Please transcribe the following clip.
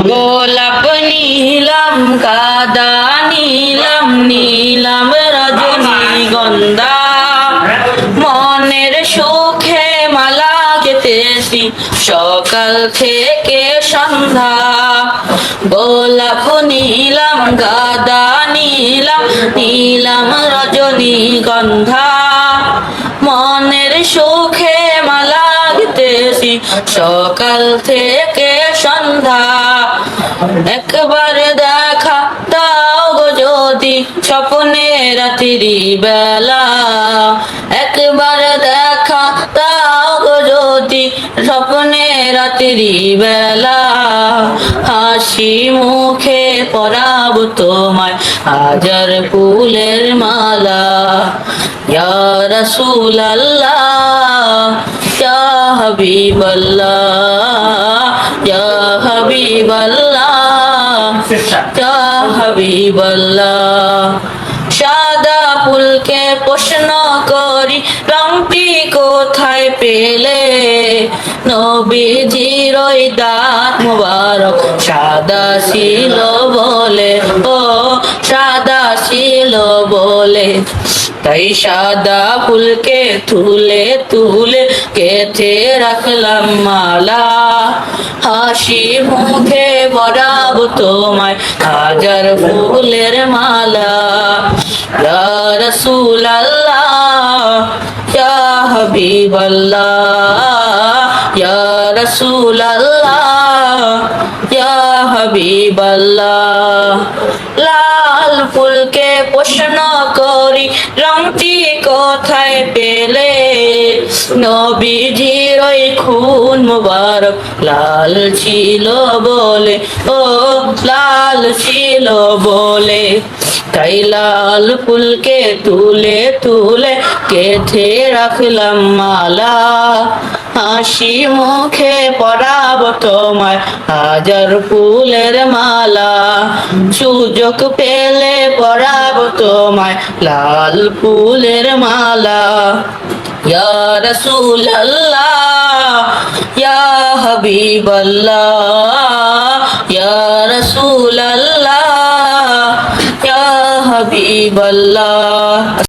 গোলাপ নীলাম কাদা নীলাম নীলাম রজনীগন্ধা মনের সুখে মালা গেঁথেছি সকাল থেকে সন্ধ্যা। গোলাপ নীলাম গাদা নীলাম নীলাম রজনীগন্ধা মনের সুখে মালা গেঁথেছি সকাল থেকে সন্ধ্যা। একবার দেখা দাও গো যদি স্বপ্নে রাত্রি বেলা, একবার দেখা দাও গো যদি স্বপ্নে রাত্রি বেলা। হাসি মুখে পরাবো তোমায় হাজার ফুলের মালা। ইয়া রাসূলাল্লাহ ইয়া হাবিবাল্লাহ ইয়া হাবিবাল্লাহ ইয়া হাবিবাল্লাহ। সাদা ফুলকে প্রশ্ন করি রংটি কোথায় পেলে? নবীজির ওই দাঁত মুবারক সাদা ছিল বলে, ও সাদা ছিল বলে। তাই সাদা ফুলকে তুলে তুলে গেঁথে রাখলাম মালা। হাসি মুখে পরাবো তোমায় হাজার ফুলের মালা। ইয়া রাসূলাল্লাহ ইয়া হাবিবাল্লাহ ইয়া রাসূলাল্লাহ ইয়া হাবিবাল্লাহ। লাল ফুলকে প্রশ্ন করি রংটি কোথায় পেলে? নবীজির ওই খুন মুবারক লাল ছিল বলে, ও লাল ছিল বলে। তাই লাল ফুলকে তুলে তুলে গেঁথে রাখলাম মালা। হাসি মুখে পরাবো তোমায় হাজার ফুলের মালা। সুযোগ পেলে পরাবো তোমায় লাল ফুলের মালা। ইয়া রাসূলাল্লাহ ইয়া হাবিবাল্লাহ ইয়া রাসূলাল্লাহ ইয়া হাবিবাল্লাহ।